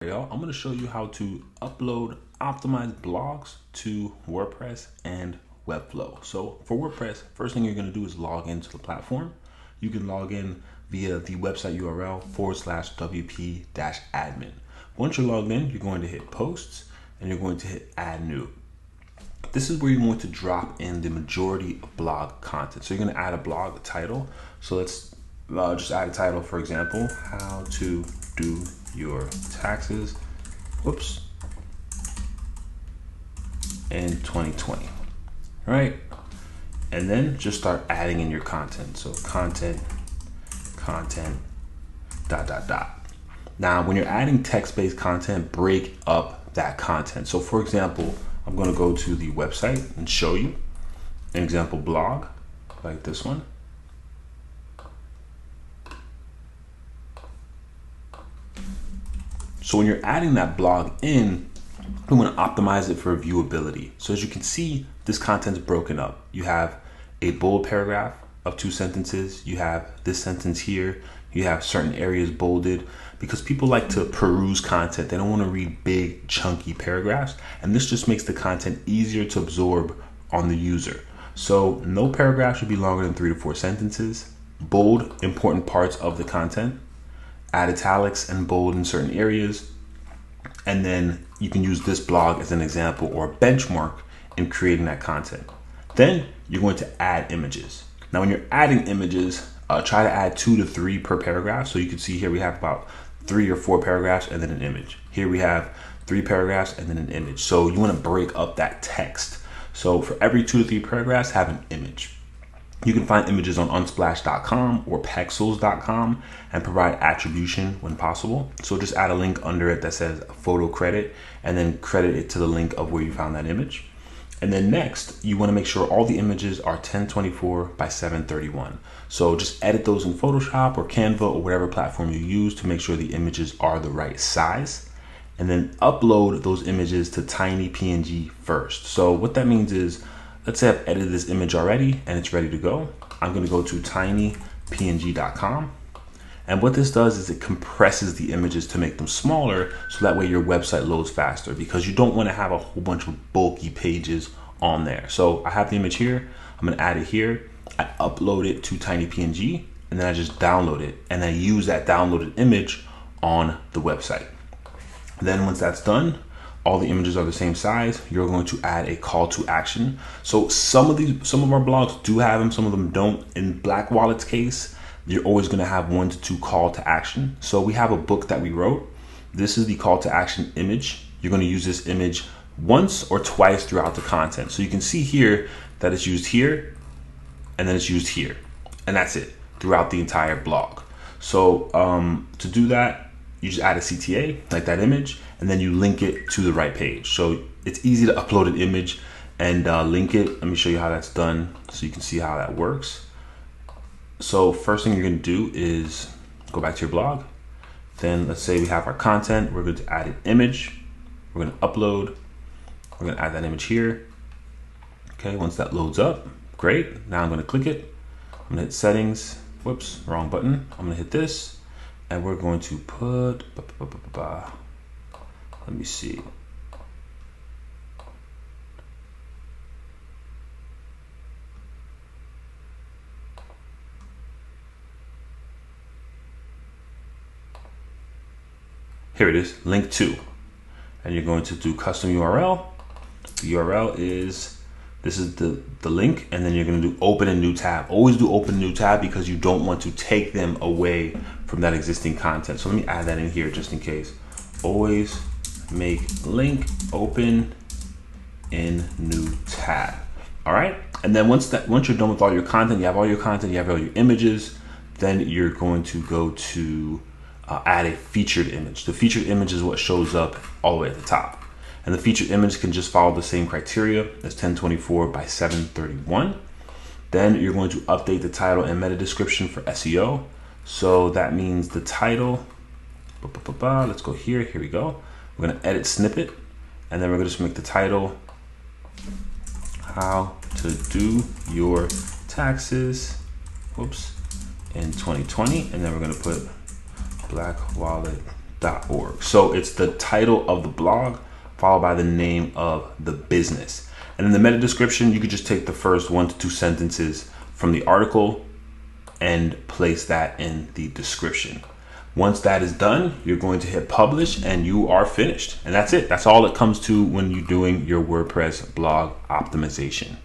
I'm going to show you how to upload optimized blogs to WordPress and Webflow. So for WordPress, first thing you're going to do is log into the platform. You can log in via the website URL /wp-admin. Once you're logged in, you're going to hit posts and you're going to hit add new. This is where you're going to drop in the majority of blog content. So you're going to add a blog title. So let's just add a title, for example, how to do your taxes, in 2020, right? And then just start adding in your content. So content, dot. Now, when you're adding text-based content, break up that content. So for example, I'm going to go to the website and show you an example blog like this one. So when you're adding that blog in, we want to optimize it for viewability. So as you can see, this content is broken up. You have a bold paragraph of 2 sentences. You have this sentence here. You have certain areas bolded because people like to peruse content. They don't want to read big, chunky paragraphs. And this just makes the content easier to absorb on the user. So no paragraph should be longer than 3 to 4 sentences. Bold important parts of the content. Add italics and bold in certain areas. And then you can use this blog as an example or benchmark in creating that content. Then you're going to add images. Now, when you're adding images, try to add 2 to 3 per paragraph. So you can see here we have about 3 or 4 paragraphs and then an image. Here we have 3 paragraphs and then an image. So you want to break up that text. So for every 2 to 3 paragraphs, have an image. You can find images on unsplash.com or pexels.com and provide attribution when possible. So just add a link under it that says photo credit and then credit it to the link of where you found that image. And then next, you want to make sure all the images are 1024 by 731. So just edit those in Photoshop or Canva or whatever platform you use to make sure the images are the right size. And then upload those images to TinyPNG first. So what that means is, let's say I've edited this image already and it's ready to go. I'm going to go to tinypng.com. And what this does is it compresses the images to make them smaller so that way your website loads faster because you don't want to have a whole bunch of bulky pages on there. So I have the image here. I'm going to add it here. I upload it to tinypng and then I just download it and I use that downloaded image on the website. Then once that's done, all the images are the same size. You're going to add a call to action. So some of our blogs do have them, some of them don't. In Black Wallet's case, you're always going to have 1 to 2 call to action. So we have a book that we wrote. This is the call to action image. You're going to use this image once or twice throughout the content. So you can see here that it's used here and then it's used here. And that's it throughout the entire blog. So to do that, you just add a CTA like that image and then you link it to the right page. So it's easy to upload an image and link it. Let me show you how that's done so you can see how that works. So first thing you're going to do is go back to your blog. Then let's say we have our content. We're going to add an image. We're going to upload. We're going to add that image here. Okay, once that loads up, great. Now I'm going to click it. I'm going to hit settings. Whoops, wrong button. I'm going to hit this. And we're going to put, let me see. Here it is, link to. And you're going to do custom URL. The URL is, this is the link, and then you're going to do open a new tab. Always do open a new tab because you don't want to take them away from that existing content. So let me add that in here just in case. Always make link open in new tab. All right. And then once you're done with all your content, you have all your content, you have all your images, then you're going to go to add a featured image. The featured image is what shows up all the way at the top. And the featured image can just follow the same criteria as 1024 by 731. Then you're going to update the title and meta description for SEO. So that means the title, let's go here, here we go. We're gonna edit snippet, and then we're gonna just make the title, how to do your taxes, in 2020. And then we're gonna put Black Wallet wordpress.org. So it's the title of the blog followed by the name of the business. And in the meta description, you could just take the first 1 to 2 sentences from the article and place that in the description. Once that is done, you're going to hit publish and you are finished. And that's it. That's all it comes to when you're doing your WordPress blog optimization.